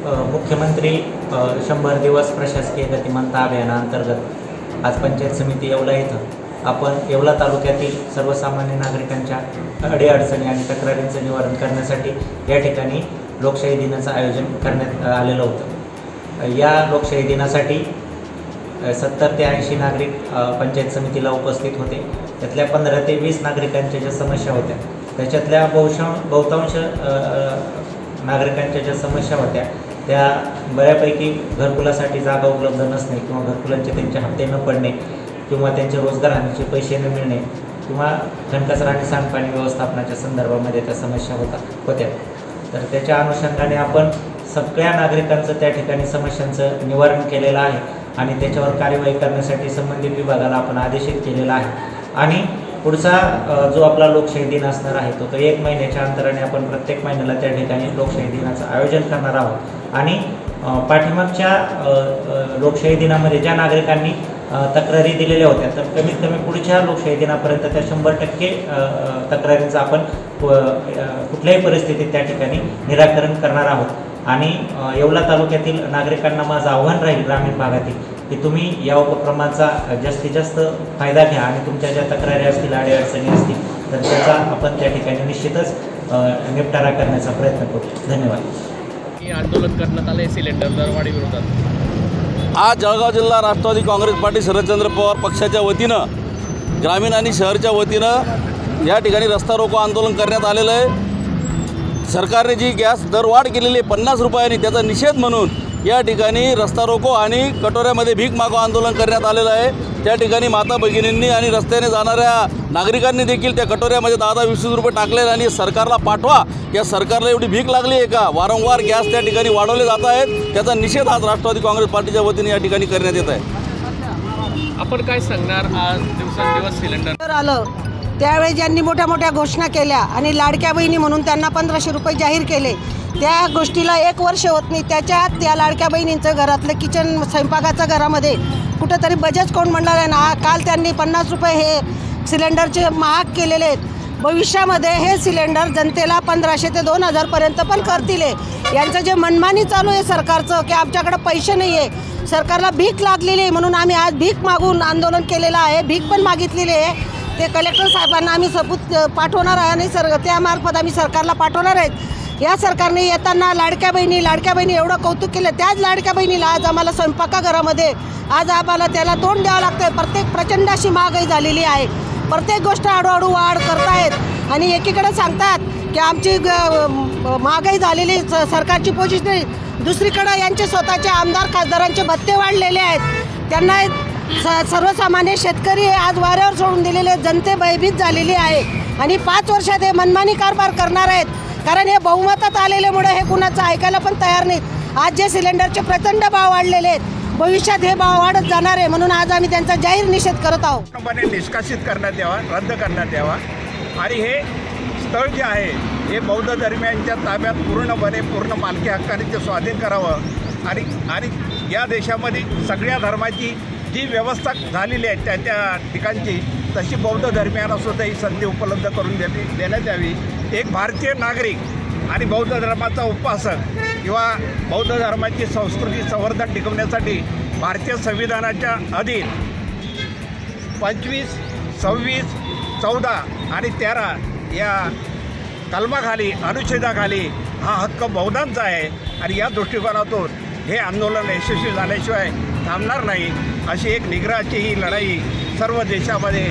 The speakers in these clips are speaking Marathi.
मुख्यमंत्री 100 दिवस प्रशासकीय गतिमानता अभियानाअंतर्गत आज पंचायत समिती येवला येथे आपण येवला तालुक्यातील सर्वसामान्य नागरिकांच्या अडीअडचणी आणि तक्रारींचे निवारण करण्यासाठी या ठिकाणी लोकशाही दिनाचं आयोजन करण्यात आलेलं होतं। या लोकशाही दिनासाठी 70 ते 80 नागरिक पंचायत समितीला उपस्थित होते। त्यातल्या 15 ते 20 नागरिकांच्या ज्या समस्या होत्या त्याच्यातल्या बहुतांश नागरिकांच्या ज्या समस्या होत्या त्या बऱ्यापैकी घरकुलासाठी जागा उपलब्ध नसणे किंवा घरकुलांचे त्यांचे हप्ते न पडणे किंवा त्यांचे रोजगार हमीचे पैसे न मिळणे किंवा घनकचरा आणि सांडपाणी व्यवस्थापनाच्या संदर्भामध्ये त्या समस्या होत्या। तर त्याच्या अनुषंगाने आपण सगळ्या नागरिकांचं त्या ठिकाणी समस्यांचं निवारण केलेलं आहे आणि त्याच्यावर कार्यवाही करण्यासाठी संबंधित विभागाला आपण आदेशित केलेला आहे। आणि पुढचा जो आपला लोकशाही दिन असणार आहे तो 1 महिन्याच्या अंतराने आपण प्रत्येक महिन्याला त्या ठिकाणी लोकशाही दिनाचं आयोजन करणार आहोत। आणि पाठीमागच्या लोकशाही दिनामध्ये ज्या नागरिकांनी तक्रारी दिलेल्या होत्या तर कमीत कमी पुढच्या लोकशाही दिनापर्यंत त्या 100% तक्रारींचं आपण कुठल्याही परिस्थितीत त्या ठिकाणी निराकरण करणार आहोत। आणि येवला तालुक्यातील नागरिकांना माझं आव्हान राहील ग्रामीण भागातील की तुम्ही या उपक्रमाचा जास्तीत जास्त फायदा घ्या आणि तुमच्या ज्या तक्रारी असतील अडीअडचणी असतील तर त्याचा आपण त्या ठिकाणी निश्चितच निपटारा करण्याचा प्रयत्न करू। धन्यवाद। आंदोलन करण्यात आले सिलेंडर दरवाढी विरोधात। आज जळगाव जिल्हा राष्ट्रवादी काँग्रेस पार्टी शरदचंद्र पवार पक्षाच्या वतीनं ग्रामीण आणि शहरच्या वतीनं या ठिकाणी रस्ता रोको आंदोलन करण्यात आलेलं आहे। सरकारने जी गॅस दरवाढ केलेली 50 रुपयांनी त्याचा निषेध म्हणून या ठिकाणी रस्ता रोको आणि कटोऱ्यामध्ये भीक मागो आंदोलन करण्यात आलेलं आहे। त्या ठिकाणी माता भगिनींनी आणि रस्त्याने जाणाऱ्या नागरिकांनी देखील त्या कटोऱ्यामध्ये 10-20 रुपये टाकले आणि सरकारला पाठवा, या सरकारला एवढी भीक लागली आहे का? वारंवार गॅस त्या ठिकाणी वाढवले जात आहेत, त्याचा निषेध आज राष्ट्रवादी काँग्रेस पार्टीच्या वतीने या ठिकाणी करण्यात येत आहे। आपण काय सांगणार? आज दिवसेंदिवस सिलेंडर आलं त्यावेळी ज्यांनी मोठ्या मोठ्या घोषणा केल्या आणि लाडक्या बहिणी म्हणून त्यांना 1500 रुपये जाहीर केले, त्या गोष्टीला 1 वर्ष होत नाही। त्याच्यात त्या लाडक्या बहिणींचं घरातलं किचन स्वयंपाकाच्या घरामध्ये कुठंतरी बजेट कोण म्हणणार आहे ना। काल त्यांनी 50 रुपये हे सिलेंडरचे महाग केलेले आहेत। भविष्यामध्ये हे सिलेंडर जनतेला 1500 ते 2000पर्यंत पण करतील। यांचं जे मनमानी चालू आहे सरकारचं की आमच्याकडे पैसे नाही आहे, सरकारला भीक लागलेली आहे म्हणून आम्ही आज भीक मागून आंदोलन केलेलं आहे। भीक पण मागितलेली आहे, ते कलेक्टर साहेबांना आम्ही सबूत पाठवणार आहे आणि त्यामार्फत आम्ही सरकारला पाठवणार आहेत। या सरकारने येताना लाडक्या बहिणी एवढं कौतुक केलं, त्याच लाडक्या बहिणीला आज आम्हाला स्वयंपाकघरामध्ये आज आम्हाला त्याला तोंड द्यावं लागतं। प्रत्येक प्रचंड अशी महागाई झालेली आहे, प्रत्येक गोष्ट हळूहळू वाढ करतायत आणि एकीकडे सांगतात की आमची महागाई झालेली सरकारची पोझिशन, दुसरीकडे यांचे स्वतःचे आमदार खासदारांचे भत्ते वाढलेले आहेत। त्यांना सर्वसामान्य शेतकरी आज वाऱ्यावर सोडून दिलेले, जनते भयभीत झालेली आहे आणि 5 वर्षात हे मनमानी कारभार करणार आहेत। कारण हे बहुमतात आलेल्यामुळे हे कुणाचं ऐकायला पण तयार नाहीत। आज जे सिलेंडरचे प्रचंड भाव वाढलेले आहेत, भविष्यात हे भाव वाढत जाणार आहे म्हणून आज आम्ही त्यांचा जाहीर निषेध करत आहोत। पूर्णपणे निष्कासित करण्यात यावा, रद्द करण्यात यावा आणि हे स्थळ जे आहे हे बौद्ध धर्मियांच्या ताब्यात पूर्ण मालकी हक्काने ते स्वाधीन करावं आणि या देशामध्ये सगळ्या धर्माची जी व्यवस्था झालेली आहे त्या ठिकाणची तशी बौद्ध धर्मियांना सुद्धा ही संधी उपलब्ध करून देण्यात यावी। एक भारतीय नागरिक आणि बौद्ध धर्माचा उपासक किंवा बौद्ध धर्माची संस्कृती संवर्धन टिकवण्यासाठी भारतीय संविधानाच्या अधीन 25, 26, 14 आणि 13 या कलमाखाली अनुच्छेदाखाली हा हक्क बौद्धांचा आहे आणि या दृष्टिकोनातून हे आंदोलन यशस्वी झाल्याशिवाय थांबणार नाही। अशी एक निग्रहाची ही लढाई सर्व देशामध्ये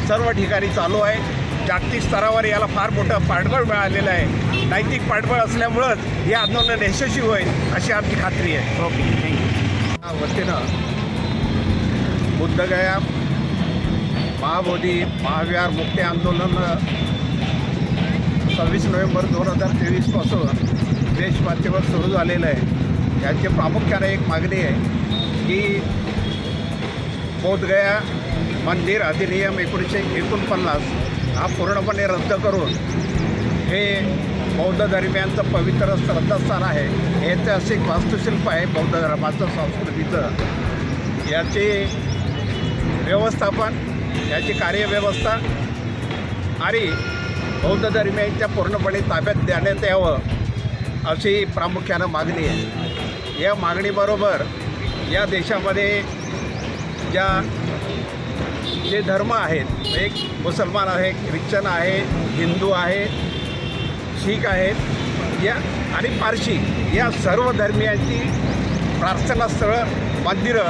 सर्व ठिकाणी चालू आहे। जागतिक स्तरावर याला फार मोठं पाठबळ मिळालेलं आहे। नैतिक पाठबळ असल्यामुळंच हे आंदोलन यशस्वी होईल अशी आमची खात्री आहे। Okay, thank you. या वतीनं बुद्धगया महाबोधी महाविहार मुक्ती आंदोलन 26 नोव्हेंबर 2023 पासून देशपातळीवर सुरू झालेलं आहे। याची प्रामुख्याने एक मागणी आहे की बोधगया मंदिर अधिनियम 1949 हा पूर्णपणे रद्द करून हे बौद्ध धर्मियांचं पवित्र श्रद्धास्थान आहे, ऐतिहासिक वास्तुशिल्प आहे बौद्ध धर्माचं संस्कृतीचं। याचे व्यवस्थापन, याची कार्यव्यवस्था आणि बौद्ध धर्मियांच्या पूर्णपणे ताब्यात देण्यात यावं अशी प्रामुख्यानं मागणी आहे। या मागणीबरोबर या देशामध्ये जे धर्म आहेत, एक मुसलमान आहे, ख्रिश्चन आहे, हिंदू आहे, शीख आहेत या आणि पारशी या सर्व धर्मियांची प्रार्थनास्थळं, मंदिरं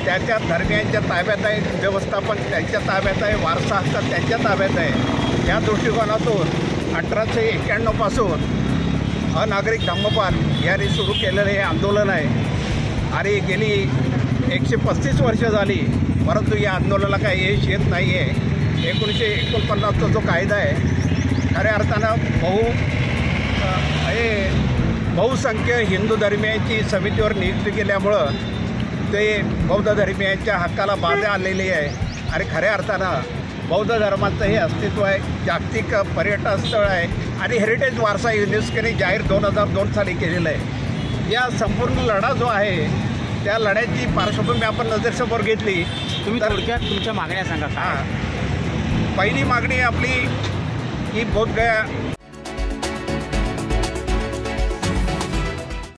त्या धर्मियांच्या ताब्यात आहे, व्यवस्थापन त्यांच्या ताब्यात आहे, वारसा हक्क त्यांच्या ताब्यात आहे. या दृष्टिकोनातून 1891 पासून अनागरिक धम्मपाल यांनी सुरू केलेलं हे आंदोलन आहे आणि गेली 135 वर्ष झाली, परंतु या आंदोलनाला काही यश येत नाही आहे. 1949चा जो कायदा आहे खऱ्या अर्थानं बहुसंख्य हिंदू धर्मियांची समितीवर नियुक्ती केल्यामुळं ते बौद्ध धर्मियांच्या हक्काला बाधा आलेली आहे आणि खऱ्या अर्थानं बौद्ध धर्माचं हे अस्तित्व आहे, जागतिक पर्यटन स्थळ आहे आणि हेरिटेज वारसा युनेस्कोने जाहीर 2002 साली केलेलं आहे. या संपूर्ण लढा जो आहे त्या लढ्याची पार्श्वभूमी आपण नजरेसमोर घेतली. तुम्ही थोडक्यात तुमच्या मागण्या सांगा. पहिली मागणी आपली की बोधगया